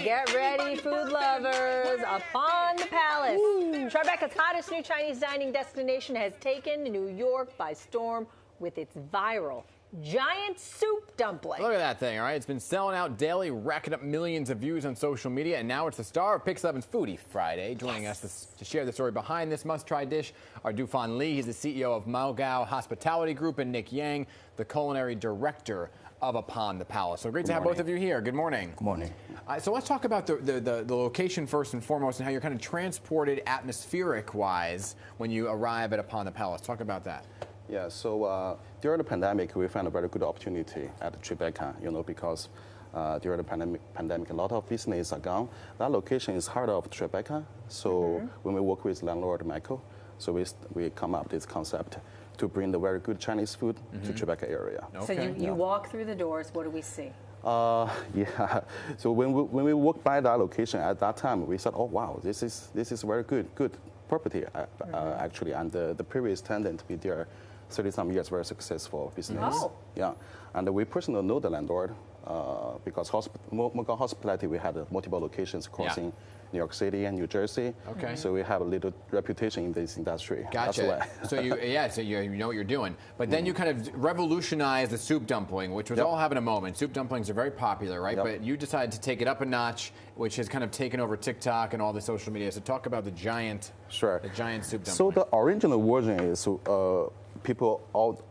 Get ready, food lovers. Upon the Palace. Tribeca's hottest new Chinese dining destination has taken New York by storm with its viral giant soup dumpling. Look at that thing, all right? It's been selling out daily, racking up millions of views on social media, and now it's the star of Pix 11's Foodie Friday. Joining us to share the story behind this must-try dish are Dufan Lee. He's the CEO of Mogao Hospitality Group, and Nick Yang, the culinary director of Upon the Palace. So great to have both of you here. Good morning. Good morning. So let's talk about the location first and foremost, and how you're kind of transported atmospheric-wise when you arrive at Upon the Palace. Talk about that. Yeah, so during the pandemic, we found a very good opportunity at Tribeca, because during the pandemic, a lot of businesses are gone. That location is heart of Tribeca. So when we work with landlord Michael, so we come up with this concept to bring the very good Chinese food to Tribeca area. Okay. So you walk through the doors, what do we see? Yeah. So when we walked by that location at that time, we said, oh wow, this is very good property actually, and the previous tenant be there 30-some years, very successful business. Oh. Yeah, and we personally know the landlord because Mogao Hospitality, we had multiple locations crossing New York City and New Jersey. Okay. So we have a little reputation in this industry. Gotcha. That's so why. so you know what you're doing. But then you kind of revolutionized the soup dumpling, which was all having a moment. Soup dumplings are very popular, right? But you decided to take it up a notch, which has kind of taken over TikTok and all the social media. So talk about the giant, the giant soup dumpling. So the original version is people all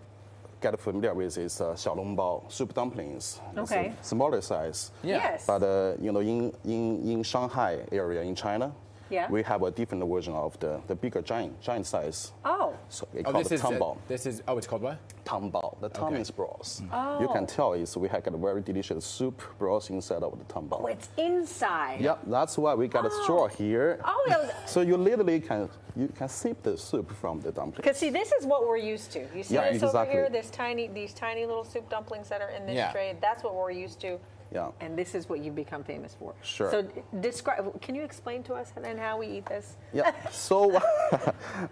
get familiar with is xiaolongbao soup dumplings. Okay. It's smaller size. Yeah. Yes. But in Shanghai area in China, we have a different version of the bigger giant size. Oh. So we call it tangbao. It's called what? Tangbao. The tang is broth. Oh. You can tell we have got a very delicious soup broth inside of the tangbao. Oh, it's inside. Yeah, that's why we got a straw here. Oh, yeah. So you literally can sip the soup from the dumpling. Because see, this is what we're used to. You see this over exactly. here, these tiny little soup dumplings that are in this tray. That's what we're used to. Yeah. And this is what you've become famous for. Sure. So describe. Can you explain to us then how we eat this? Yeah. So,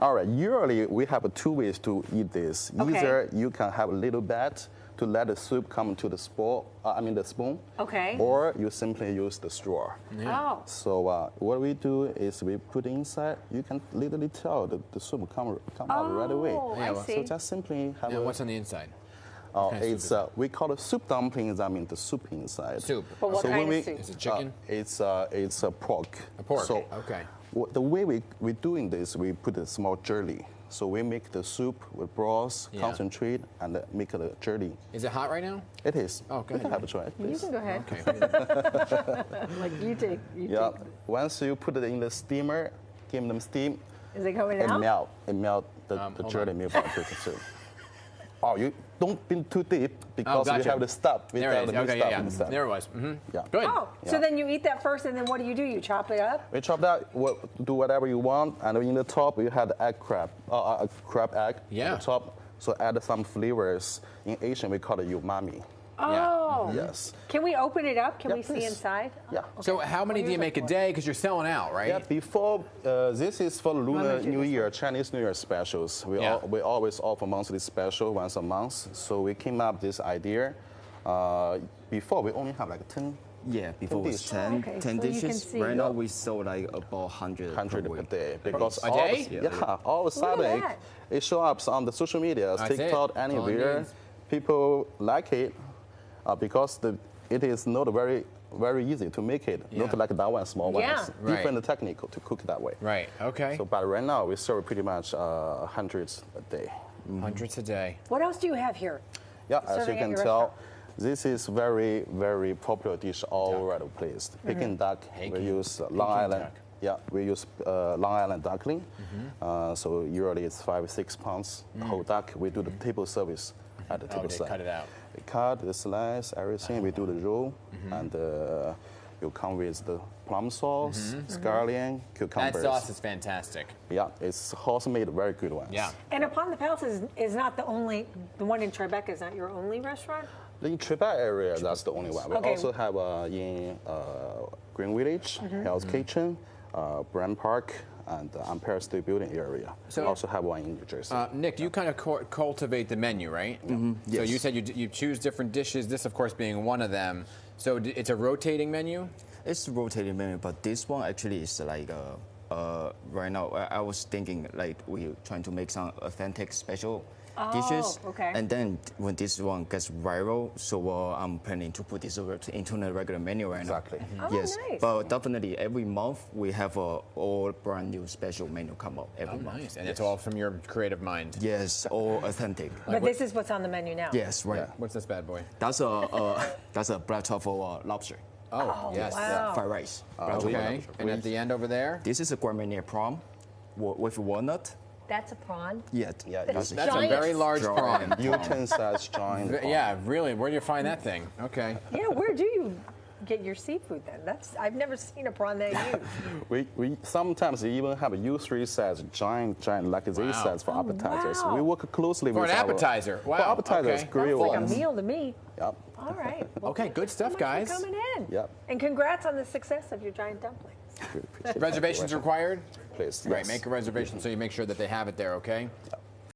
all right. Usually we have two ways to eat this. Okay. Either you can have a little bit to let the soup come to the spoon. The spoon. Okay. Or you simply use the straw. Yeah. Oh. So what we do is we put inside. You can literally tell the soup come out right away. I see. So just simply have. What's on the inside? It's we call it soup dumplings. I mean the soup inside. Soup. But what kind of soup? Is it chicken? It's a pork. A pork. So okay. The way we're doing this, we put a small jelly. So we make the soup with broth, concentrate, and make a jelly. Is it hot right now? It is. Oh, go ahead. You can have a try, please. You can go ahead. Okay. Like you take. Once you put it in the steamer, give them steam. Is it going out? It melt the jelly milk out of the soup. Oh, you don't be too deep because we have the stuff. There it is. Okay, there it was. Yeah. Good. Oh, so then you eat that first, and then what do? You chop it up? We chop that, do whatever you want, and in the top you have the egg crab, a crab egg at the top. So add some flavors. In Asian, we call it umami. Oh. Yes. Can we open it up? Can we see inside? Yeah. Okay. So how many do you make a day? Because you're selling out, right? Yeah. Before this is for Lunar New Year, Chinese New Year specials. We always offer monthly special once a month. So we came up with this idea. Before we only have like 10. Yeah, before it was 10 dishes. Right now we sold like about 100 per day. Because a day? All of a sudden it shows up on the social media, TikTok, anywhere. People like it because it is not very easy to make it. Not like that one small one. Different technique to cook that way. Right. Okay. So, but right now we serve pretty much hundreds a day. Hundreds a day. What else do you have here? Yeah, as you can tell, this is very, very popular dish all over the place. Peking duck. We use Long Island. Yeah, we use Long Island duckling. So usually it's 5-6 pounds whole duck. We do the table service at the table side. Cut it out. We cut the slice, everything. We do the roll, and you come with the plum sauce, scallion, cucumbers. That sauce is fantastic. Yeah, it's house-made, very good ones. Yeah. And Upon the Palace is not the one in Tribeca is not your only restaurant? In Tribeca area, that's the only one. We also have in Green Village, Hell's Kitchen, Brand Park, and Empire State Building area. So we also have one in New Jersey. Nick, you kind of cultivate the menu, right? Yes. So you said you choose different dishes, this of course being one of them. So it's a rotating menu? It's rotating menu, but this one actually is like right now. I was thinking like we're trying to make some authentic special dishes. Okay. And then when this one gets viral, so I'm planning to put this over into the regular menu right Exactly. now. Oh, Yes, nice. but definitely every month we have a all brand new special menu come up every month. Nice. And it's all from your creative mind. Yes, all authentic. But this is what's on the menu now. Yes, right. Yeah. What's this bad boy? That's a black truffle lobster. Oh, yes. wow. Fried rice. Black truffle Okay. lobster. And at the end over there? This is a gourmet prawn with walnut. That's a prawn. Yeah, That's Giant. a very large prawn. Newton-sized giant. Yeah, really. Where do you find that thing? Okay. Yeah, where do you get your seafood then? I've never seen a prawn that huge. We sometimes even have a U3 size giant like this Wow. size for appetizers. wow. We work closely For with an our- appetizer. Wow. For appetizers, Okay. grill That's like a ones. meal to me. Yep. All right. Well, Okay, good stuff, thanks so guys. much for coming in. Yep. And congrats on the success of your giant dumplings. Appreciate it. Reservations required? Please. Right, yes. make a reservation so you make sure that they have it there, okay? Yep.